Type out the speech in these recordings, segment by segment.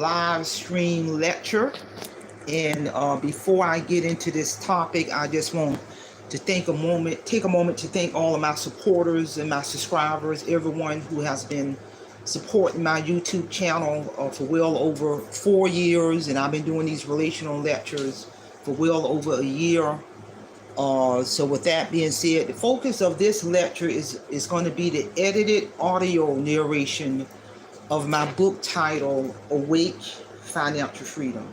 live stream lecture. And before I get into this topic, I just want to take a moment to thank all of my supporters and my subscribers, everyone who has been supporting my YouTube channel for well over 4 years, and I've been doing these relational lectures for well over a year. So with that being said, the focus of this lecture is going to be the edited audio narration of my book titled Awake Financial Freedom.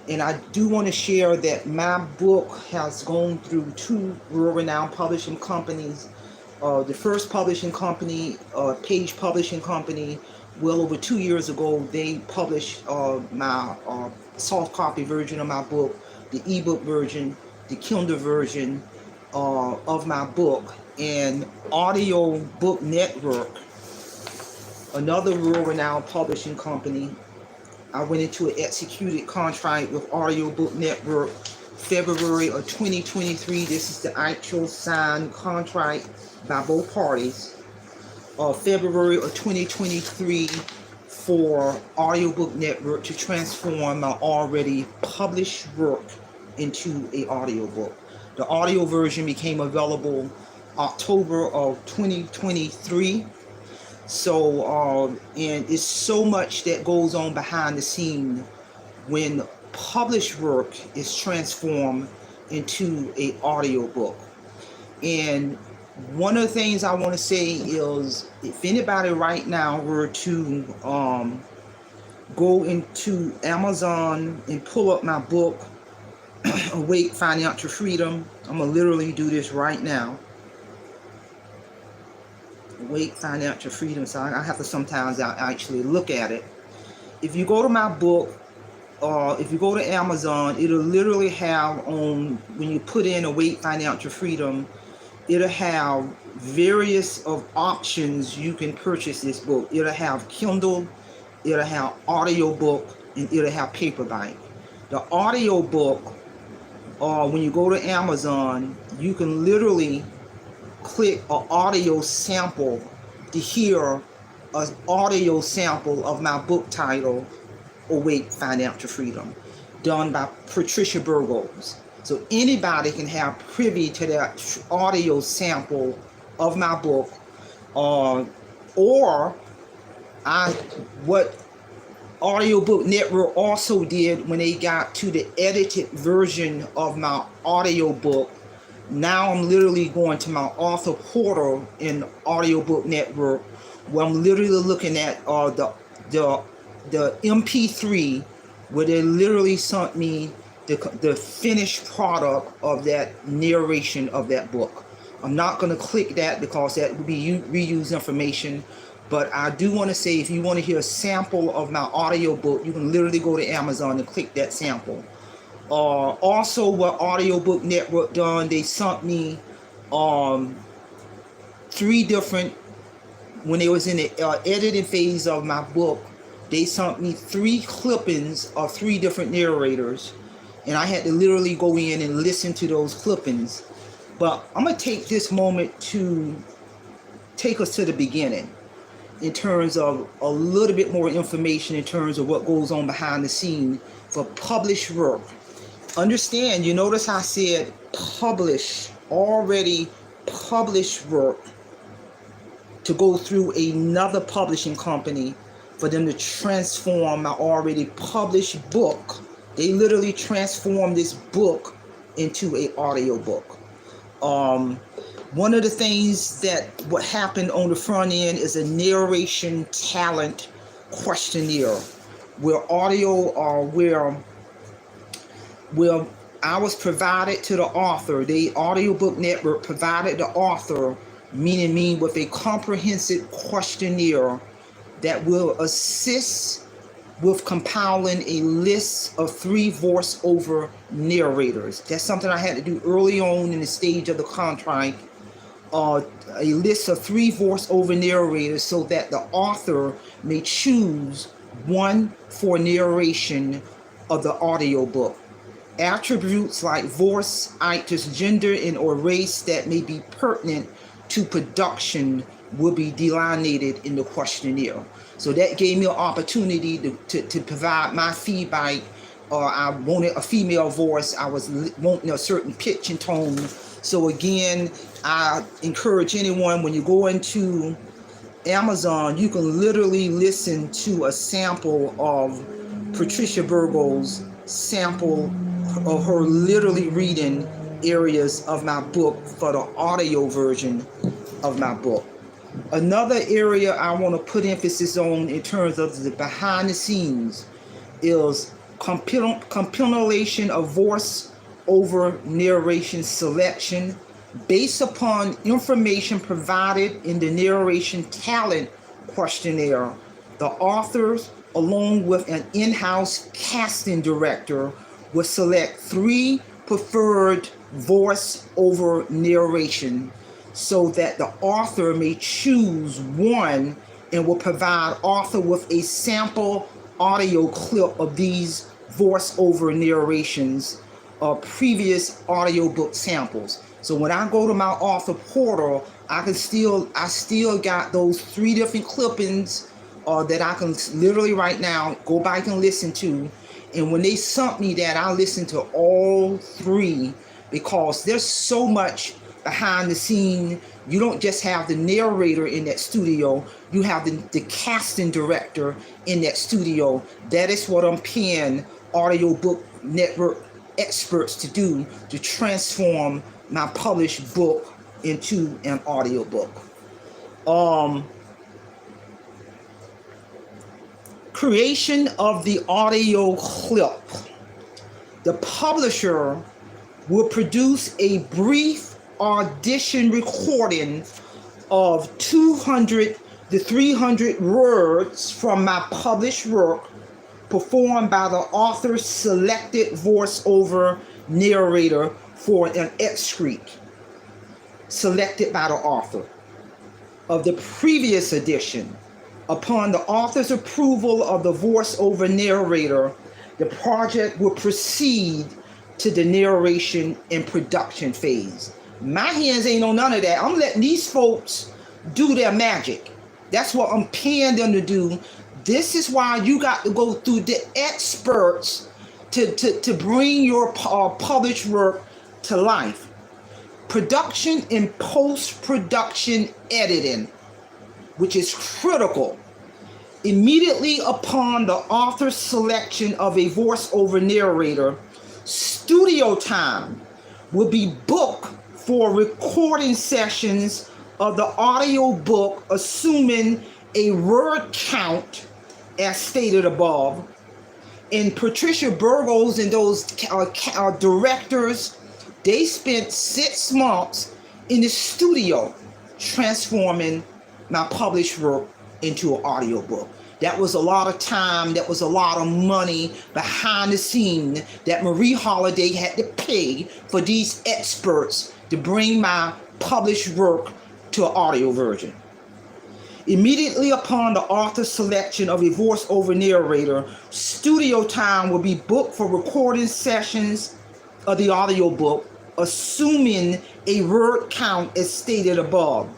And I do want to share that my book has gone through 2 world-renowned publishing companies. The first publishing company, Page Publishing Company, well over 2 years ago, they published my soft copy version of my book, the ebook version, the Kindle version of my book. And Audio Book Network, another world-renowned publishing company, I went into an executed contract with Audio Book Network February of 2023. This is the actual signed contract by both parties. February of 2023 for Audio Book Network to transform my already published work into an audiobook. The audio version became available October of 2023. So, and it's so much that goes on behind the scene when published work is transformed into an audiobook. And one of the things I want to say is, if anybody right now were to go into Amazon and pull up my book, Awake Financial Freedom, I'm going to literally do this right now. Awake Financial Freedom. So I have to sometimes actually look at it. If you go to my book, if you go to Amazon, it'll literally have on, when you put in Awake Financial Freedom, it'll have various of options you can purchase this book. It'll have Kindle, it'll have audiobook, and it'll have paperback. The audiobook, when you go to Amazon, you can literally click an audio sample to hear an audio sample of my book title, Awake Financial Freedom, done by Patricia Burgos. So anybody can have privy to that audio sample of my book, what Audiobook Network also did when they got to the edited version of my audiobook. Now I'm literally going to my author portal in Audiobook Network, where I'm literally looking at the MP3, where they literally sent me the finished product of that narration of that book. I'm not going to click that because that would be reused information. But I do want to say, if you want to hear a sample of my audiobook, you can literally go to Amazon and click that sample. Also, what Audiobook Network done, they sent me 3 different, when they was in the editing phase of my book, they sent me 3 clippings of 3 different narrators, and I had to literally go in and listen to those clippings. But I'm going to take this moment to take us to the beginning in terms of a little bit more information in terms of what goes on behind the scene for published work. Understand, you notice I said publish, already published work, to go through another publishing company for them to transform my already published book. They literally transformed this book into an audiobook. One of the things that what happened on the front end is a narration talent questionnaire, where where I was provided to the author. The Audiobook Network provided the author, meaning me, with a comprehensive questionnaire that will assist with compiling a list of 3 voiceover narrators. That's something I had to do early on in the stage of the contract. A list of 3 voiceover narrators so that the author may choose one for narration of the audiobook. Attributes like voice, actors, gender, and or race that may be pertinent to production will be delineated in the questionnaire. So that gave me an opportunity to provide my feedback. I wanted a female voice. I was wanting a certain pitch and tone. So again, I encourage anyone, when you go into Amazon, you can literally listen to a sample of Patricia Burgo's sample of her literally reading areas of my book for the audio version of my book. Another area I want to put emphasis on in terms of the behind the scenes is compilation of voice over narration selection based upon information provided in the narration talent questionnaire. The authors, along with an in-house casting director, will select 3 preferred voice over narration so that the author may choose one, and will provide author with a sample audio clip of these voice over narrations or previous audiobook samples. So when I go to my author portal, I still got those 3 different clippings that I can literally right now go back and listen to. And when they sent me that, I listen to all 3, because there's so much behind the scene. You don't just have the narrator in that studio, you have the casting director in that studio. That is what I'm paying audiobook network experts to do, to transform my published book into an audiobook. Creation of the audio clip. The publisher will produce a brief audition recording of 200 to 300 words from my published work, performed by the author's selected voiceover narrator for an excerpt selected by the author of the previous edition. Upon the author's approval of the voiceover narrator, the project will proceed to the narration and production phase. My hands ain't on none of that. I'm letting these folks do their magic. That's what I'm paying them to do. This is why you got to go through the experts to bring your published work to life. Production and post-production editing, which is critical. Immediately upon the author's selection of a voiceover narrator, studio time will be booked for recording sessions of the audio book, assuming a word count as stated above. And Patricia Burgos and those directors, they spent 6 months in the studio transforming my published work into an audiobook. That was a lot of time, that was a lot of money behind the scene that Marie Holiday had to pay for these experts to bring my published work to an audio version. Immediately upon the author's selection of a voiceover narrator, studio time will be booked for recording sessions of the audiobook, assuming a word count as stated above.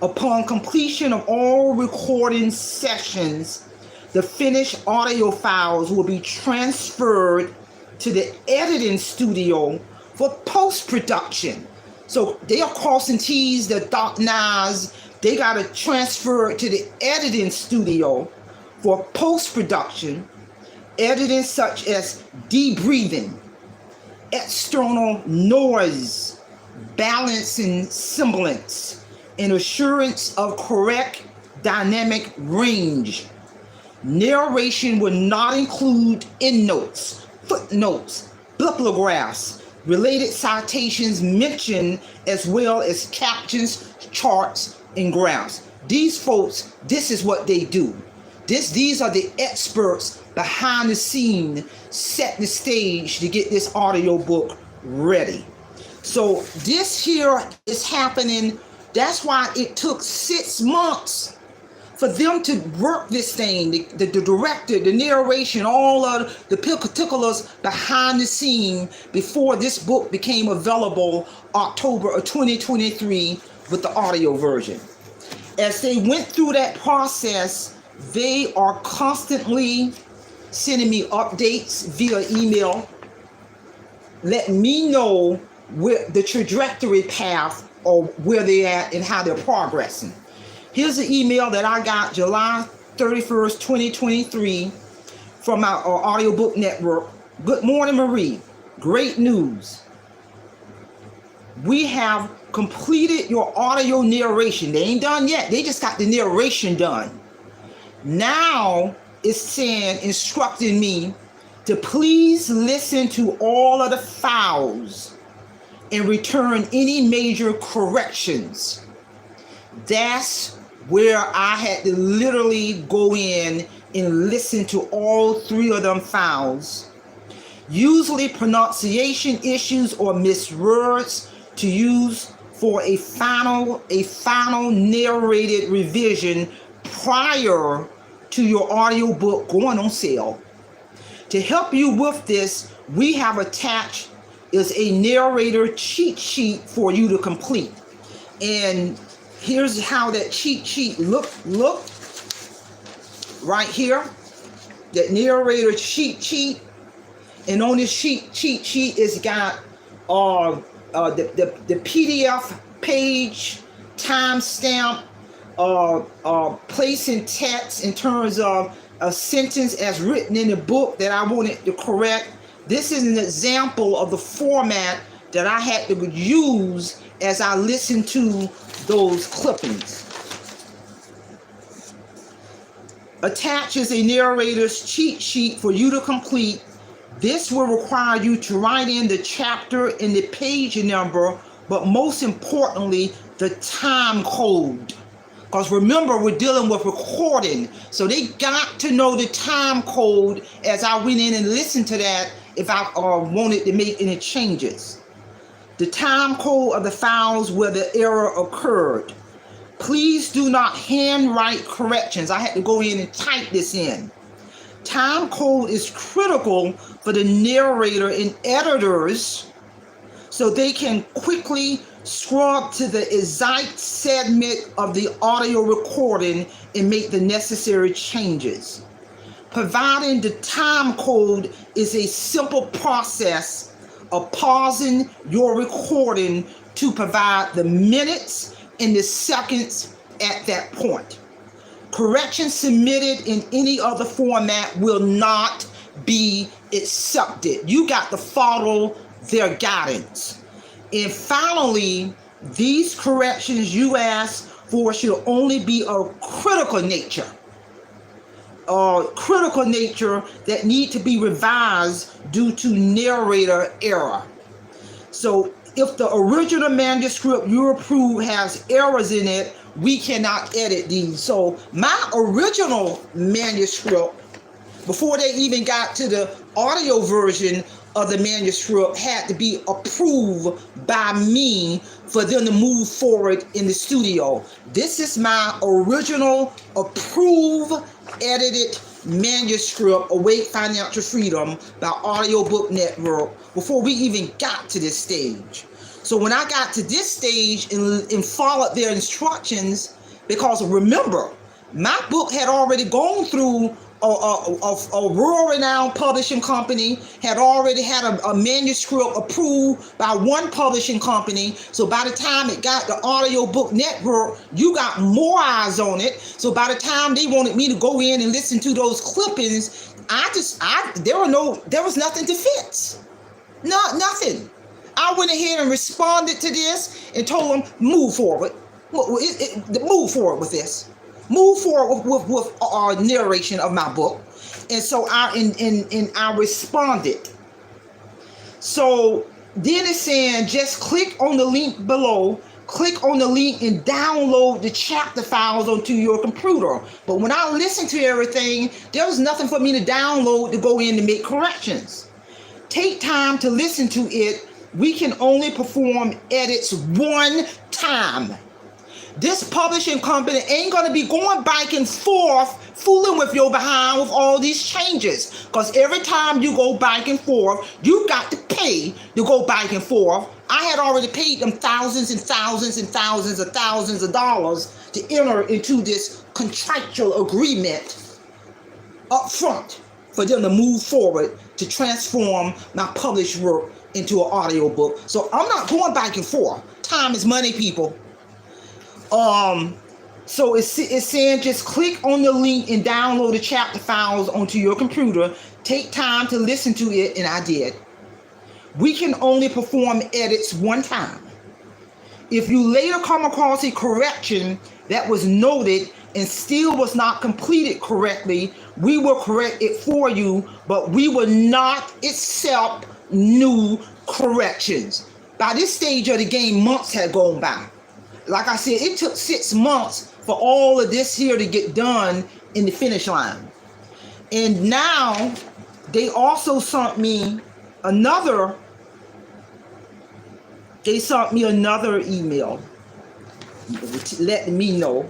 Upon completion of all recording sessions, the finished audio files will be transferred to the editing studio for post-production. So they are crossing T's, the dotting I's. They got to transfer it to the editing studio for post-production, editing such as debreathing, external noise, balancing semblance, and assurance of correct dynamic range. Narration will not include endnotes, footnotes, bibliographs, related citations mentioned, as well as captions, charts, and graphs. These folks, this is what they do. These are the experts behind the scene, setting the stage to get this audiobook ready. So this here is happening. That's why it took 6 months for them to work this thing, the director, the narration, all of the particulars behind the scene before this book became available October of 2023 with the audio version. As they went through that process, they are constantly sending me updates via email, letting me know where the trajectory path or where they're at and how they're progressing. Here's the email that I got July 31st, 2023 from our audiobook network. Good morning, Marie. Great news. We have completed your audio narration. They ain't done yet. They just got the narration done. Now it's saying, instructing me to please listen to all of the files and return any major corrections. That's where I had to literally go in and listen to all 3 of them files. Usually pronunciation issues or miswords to use for a final narrated revision prior to your audiobook going on sale. To help you with this, we have attached is a narrator cheat sheet for you to complete. And here's how that cheat sheet look right here. That narrator cheat sheet. And on this cheat sheet it's got the PDF page, timestamp, placing text in terms of a sentence as written in the book that I wanted to correct. This is an example of the format that I had to use as I listened to those clippings. Attached is a narrator's cheat sheet for you to complete. This will require you to write in the chapter and the page number, but most importantly, the time code. Because remember, we're dealing with recording. So they got to know the time code as I went in and listened to that if I wanted to make any changes. The time code of the files where the error occurred. Please do not handwrite corrections. I had to go in and type this in. Time code is critical for the narrator and editors so they can quickly scrub to the exact segment of the audio recording and make the necessary changes. Providing the time code is a simple process of pausing your recording to provide the minutes and the seconds at that point. Corrections submitted in any other format will not be accepted. You got to follow their guidance. And finally, these corrections you ask for should only be of critical nature. That need to be revised due to narrator error. So if the original manuscript you approve has errors in it, we cannot edit these. So my original manuscript, before they even got to the audio version of the manuscript, had to be approved by me for them to move forward in the studio. This is my original approved, edited manuscript, Awake Financial Freedom by Audiobook Network, before we even got to this stage. So when I got to this stage and followed their instructions, because remember, my book had already gone through a world-renowned publishing company, had already had a manuscript approved by one publishing company. So by the time it got the Audiobook Network, you got more eyes on it. So by the time they wanted me to go in and listen to those clippings, there was nothing to fix. Nothing. I went ahead and responded to this and told them, move forward. Move forward with this. Move forward with narration of my book. And so I responded. So then it's saying, just click on the link below. Click on the link and download the chapter files onto your computer. But when I listened to everything, there was nothing for me to download to go in and make corrections. Take time to listen to it. We can only perform edits one time. This publishing company ain't going to be going back and forth fooling with your behind with all these changes. Because every time you go back and forth, you got to pay to go back and forth. I had already paid them thousands and thousands and thousands of dollars to enter into this contractual agreement up front for them to move forward to transform my published work into an audiobook. So I'm not going back and forth. Time is money, people. So it's saying just click on the link and download the chapter files onto your computer. Take time to listen to it, and I did. We can only perform edits one time. If you later come across a correction that was noted and still was not completed correctly, we will correct it for you, but we will not accept new corrections. By this stage of the game, months had gone by. Like I said, it took 6 months for all of this here to get done in the finish line. And now they also sent me another email letting me know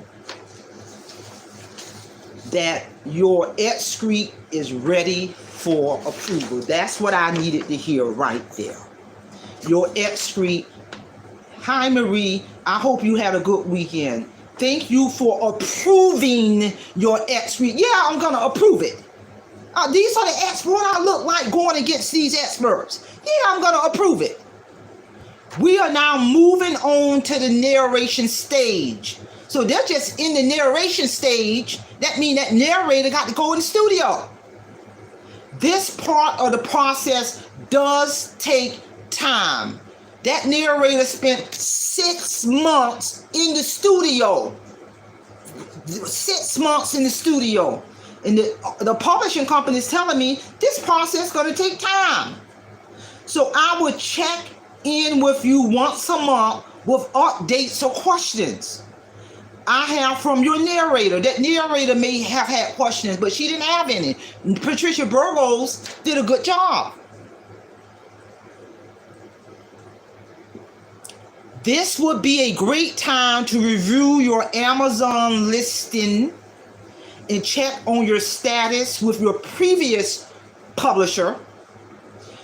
that your excrete is ready for approval. That's what I needed to hear right there. Your excrete. Hi, Marie. I hope you had a good weekend. Thank you for approving your excrete. Yeah, I'm going to approve it. These are the experts. What I look like going against these experts. Yeah, I'm going to approve it. We are now moving on to the narration stage. So they're just in the narration stage. That means that narrator got to go in the studio. This part of the process does take time. That narrator spent 6 months in the studio. 6 months in the studio. And the publishing company is telling me this process is going to take time. So I will check in with you once a month with updates or questions I have from your narrator. That narrator may have had questions, but she didn't have any. Patricia Burgos did a good job. This would be a great time to review your Amazon listing and check on your status with your previous publisher,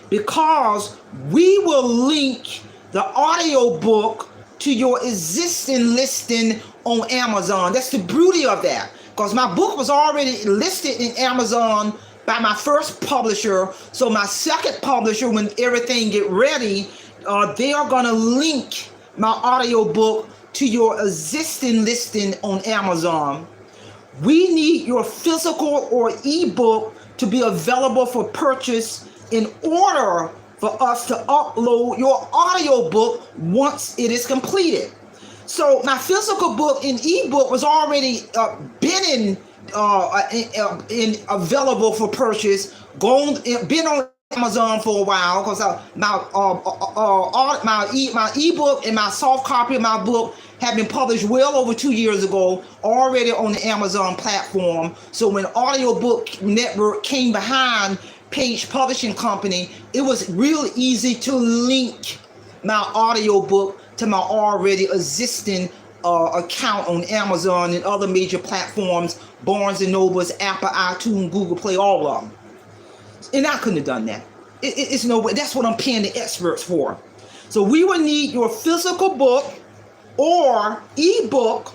because we will link the audiobook to your existing listing on Amazon. That's the beauty of that, because my book was already listed in Amazon by my first publisher. So my second publisher, when everything get ready, they are going to link my audiobook to your existing listing on Amazon. We need your physical or ebook to be available for purchase in order for us to upload your audiobook once it is completed. So my physical book and ebook was already been available for purchase, been on Amazon for a while, because my ebook and my soft copy of my book have been published well over 2 years ago, already on the Amazon platform. So when Audiobook Network came behind Page Publishing Company, it was real easy to link my audiobook to my already existing account on Amazon and other major platforms, Barnes & Nobles, Apple, iTunes, Google Play, all of them. And I couldn't have done that. It's no way. That's what I'm paying the experts for. So we will need your physical book or ebook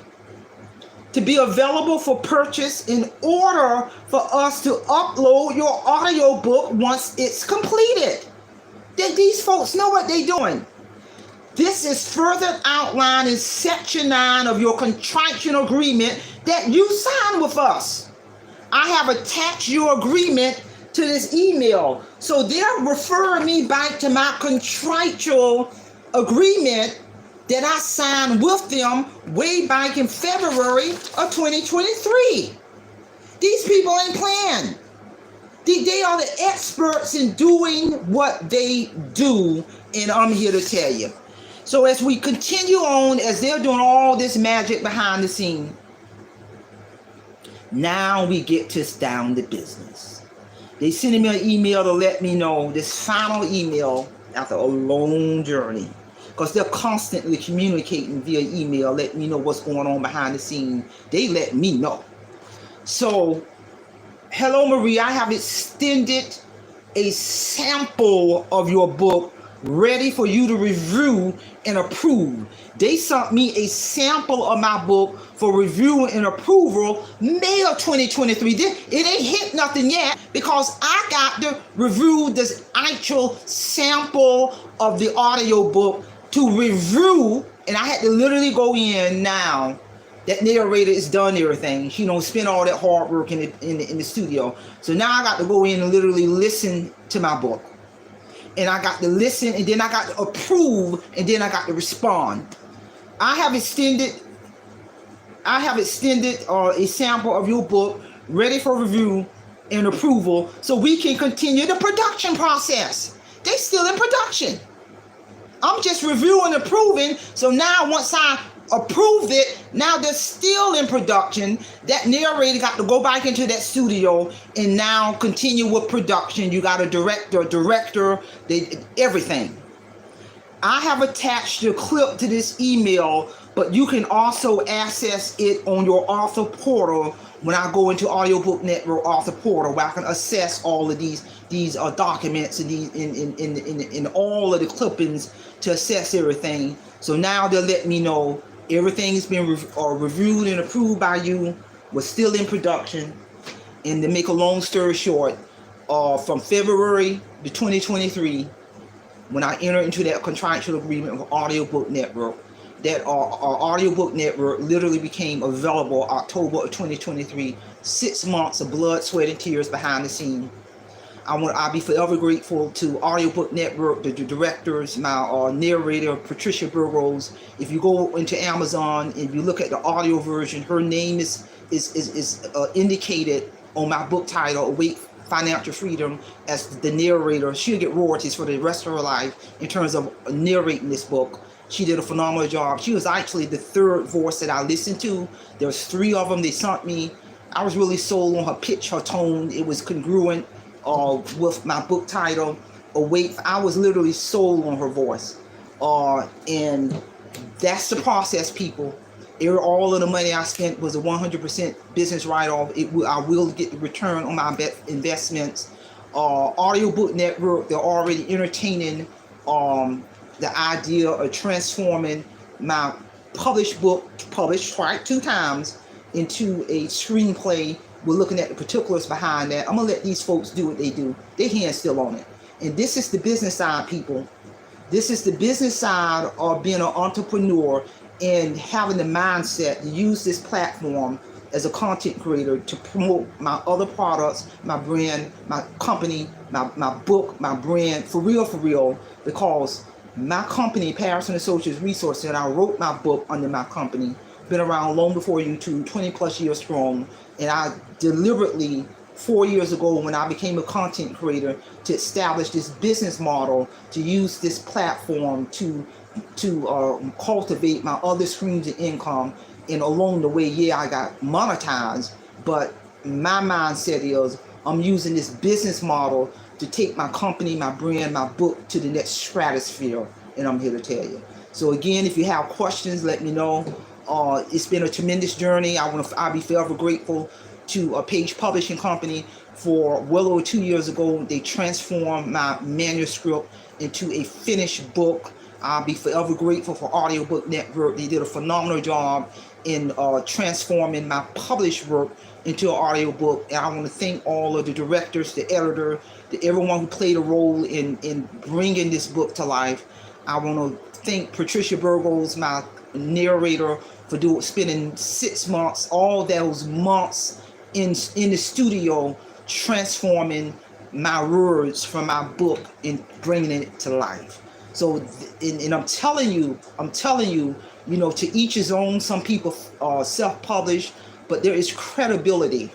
to be available for purchase in order for us to upload your audiobook once it's completed. These folks know what they're doing. This is further outlined in Section 9 of your contractual agreement that you signed with us. I have attached your agreement to this email. So they're referring me back to my contractual agreement that I signed with them way back in February of 2023. These people ain't playing. They are the experts in doing what they do, and I'm here to tell you. So as we continue on, as they're doing all this magic behind the scene, now we get to down to business. They sent me an email to let me know, this final email after a long journey, because they're constantly communicating via email, letting me know what's going on behind the scene. They let me know. So, hello Marie, I have extended a sample of your book ready for you to review and approve. They sent me a sample of my book for review and approval May of 2023. It ain't hit nothing yet because I got to review this actual sample of the audio book to review, and I had to literally go in now. That narrator is done everything. She don't spend all that hard work in the studio. So now I got to go in and literally listen to my book. And I got to listen, and then I got to approve, and then I got to respond. I have extended a sample of your book ready for review and approval so we can continue the production process. They still in production. I'm just reviewing and approving. So now once I approved it, now they're still in production. That narrator got to go back into that studio and now continue with production. You got a director, everything. I have attached the clip to this email, but you can also access it on your author portal when I go into Audiobook Network author portal, where I can assess all of these documents and these in all of the clippings to assess everything. So now they'll let me know everything's been reviewed and approved by you. We're still in production. And to make a long story short, from February to 2023, when I entered into that contractual agreement with Audiobook Network, that our Audiobook Network literally became available October of 2023. 6 months of blood, sweat, and tears behind the scene. I'll be forever grateful to Audiobook Network, the directors, my narrator, Patricia Burgos. If you go into Amazon and you look at the audio version, her name is indicated on my book title, Awake Financial Freedom, as the narrator. She'll get royalties for the rest of her life in terms of narrating this book. She did a phenomenal job. She was actually the third voice that I listened to. There's 3 of them they sent me. I was really sold on her pitch, her tone. It was congruent with my book title, Awake. I was literally sold on her voice. And that's the process, people. All of the money I spent was a 100% business write-off. I will get the return on my investments. Audiobook Network, they're already entertaining the idea of transforming my published book, published 2 times, into a screenplay. We're looking at the particulars behind that. I'm going to let these folks do what they do. Their hand's still on it. And this is the business side, people. This is the business side of being an entrepreneur and having the mindset to use this platform as a content creator to promote my other products, my brand, my company, my book, my brand, for real, because my company, Paris and Associates Resources, and I wrote my book under my company, been around long before YouTube, 20 plus years strong. And I deliberately, 4 years ago, when I became a content creator, to establish this business model, to use this platform to cultivate my other streams of income. And along the way, yeah, I got monetized, but my mindset is I'm using this business model to take my company, my brand, my book to the next stratosphere, and I'm here to tell you. So again, if you have questions, let me know. It's been a tremendous journey. I'll be forever grateful to a Page Publishing Company. For well over 2 years ago, they transformed my manuscript into a finished book. I'll be forever grateful for Audiobook Network. They did a phenomenal job in transforming my published work into an audiobook. And I want to thank all of the directors, the editor, everyone who played a role in bringing this book to life. I want to thank Patricia Burgos, my narrator, for spending 6 months, all those months in the studio, transforming my words from my book and bringing it to life. So, and I'm telling you, to each his own. Some people self-publish, but there is credibility.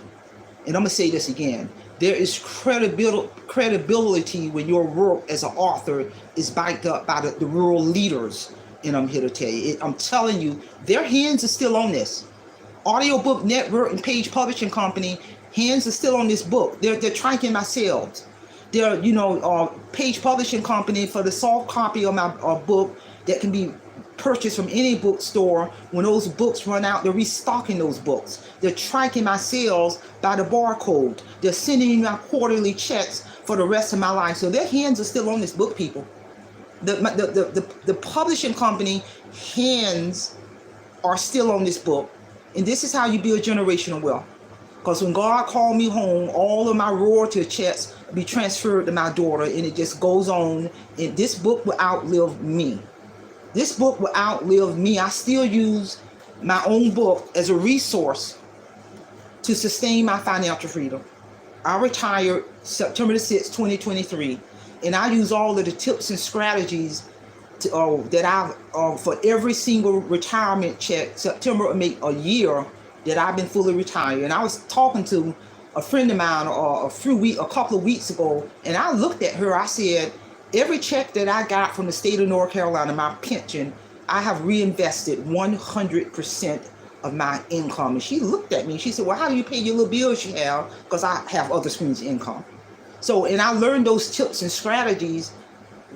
And I'm gonna say this again: there is credibility when your work as an author is backed up by the world leaders. And I'm here to tell you, I'm telling you, their hands are still on this. Audiobook Network and Page Publishing Company, hands are still on this book. They're tracking my sales. They're, Page Publishing Company, for the soft copy of my book that can be purchased from any bookstore. When those books run out, they're restocking those books. They're tracking my sales by the barcode. They're sending me my quarterly checks for the rest of my life. So their hands are still on this book, people. The publishing company hands are still on this book. And this is how you build generational wealth. Because when God called me home, all of my royalty checks be transferred to my daughter, and it just goes on. And this book will outlive me. This book will outlive me. I still use my own book as a resource to sustain my financial freedom. I retired September the 6th, 2023, and I use all of the tips and strategies that I've for every single retirement check, September will make a year that I've been fully retired. And I was talking to a friend of mine a couple of weeks ago, and I looked at her. I said, every check that I got from the state of North Carolina, my pension, I have reinvested 100% of my income. And she looked at me and she said, well, how do you pay your little bills you have? Because I have other streams of income. So, and I learned those tips and strategies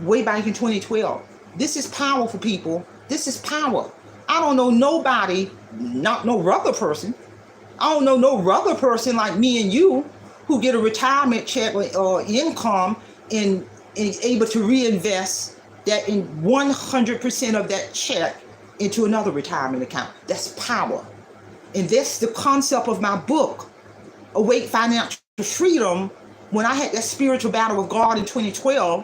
way back in 2012. This is powerful, people. This is power. I don't know nobody, not no other person. I don't know no other person like me and you who get a retirement check or income and is able to reinvest that in 100% of that check into another retirement account. That's power. And that's the concept of my book, Awake Financial Freedom. When I had that spiritual battle with God in 2012,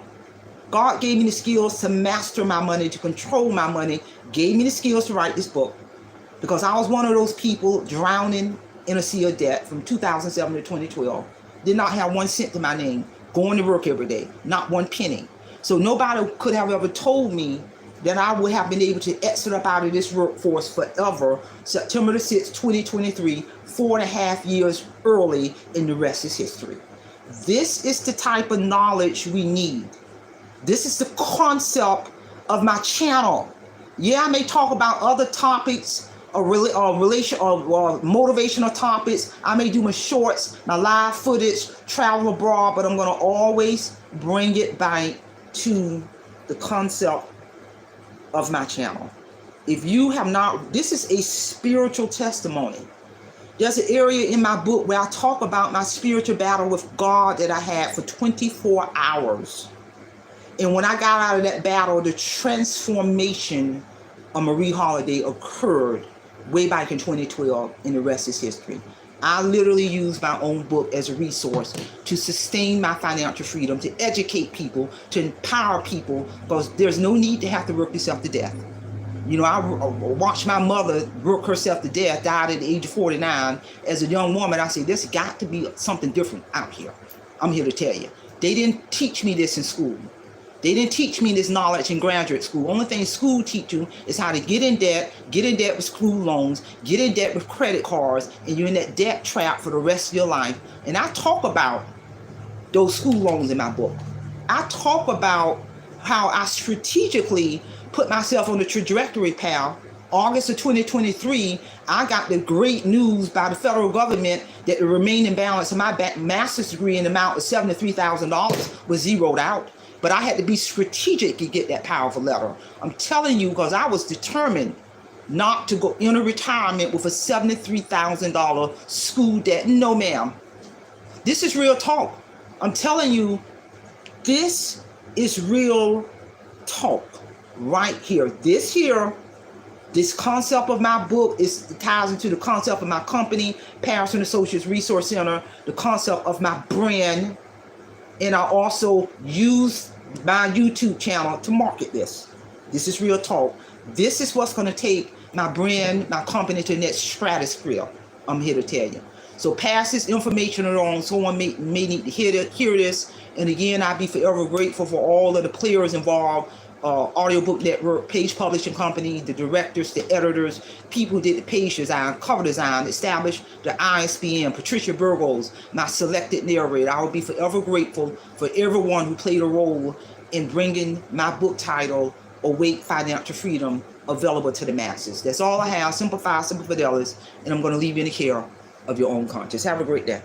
God gave me the skills to master my money, to control my money, gave me the skills to write this book, because I was one of those people drowning in a sea of debt from 2007 to 2012. Did not have 1 cent to my name, going to work every day, not 1 penny. So nobody could have ever told me that I would have been able to exit up out of this workforce forever, September the 6th, 2023, 4.5 years early, and the rest is history. This is the type of knowledge we need. This is the concept of my channel. Yeah, I may talk about other topics or motivational topics. I may do my shorts, my live footage, travel abroad, but I'm going to always bring it back to the concept of my channel. If you have not, this is a spiritual testimony. There's an area in my book where I talk about my spiritual battle with God that I had for 24 hours. And when I got out of that battle, the transformation of Marie Holiday occurred way back in 2012, and the rest is history. I literally use my own book as a resource to sustain my financial freedom, to educate people, to empower people, because there's no need to have to work yourself to death. You know, I watched my mother work herself to death, died at the age of 49. As a young woman, I said, there's got to be something different out here. I'm here to tell you. They didn't teach me this in school. They didn't teach me this knowledge in graduate school. Only thing school teach you is how to get in debt with school loans, get in debt with credit cards, and you're in that debt trap for the rest of your life. And I talk about those school loans in my book. I talk about how I strategically put myself on the trajectory path. August of 2023, I got the great news by the federal government that the remaining balance of my master's degree in the amount of $73,000 was zeroed out. But I had to be strategic to get that powerful letter. I'm telling you, because I was determined not to go into retirement with a $73,000 school debt. No, ma'am. This is real talk. I'm telling you, this is real talk right here. This concept of my book ties into the concept of my company, Patterson Associates Resource Center, the concept of my brand. And I also use my YouTube channel to market this. This is real talk. This is what's going to take my brand, my company to the next stratosphere. I'm here to tell you. So pass this information along. Someone may need to hear this. And again, I'd be forever grateful for all of the players involved. Audiobook Network, Page Publishing Company, the directors, the editors, people who did the page design, cover design, established the ISBN, Patricia Burgos, my selected narrator. I will be forever grateful for everyone who played a role in bringing my book title, Awake Financial Freedom, available to the masses. That's all I have. Simple Fidelity, and I'm going to leave you in the care of your own conscience. Have a great day.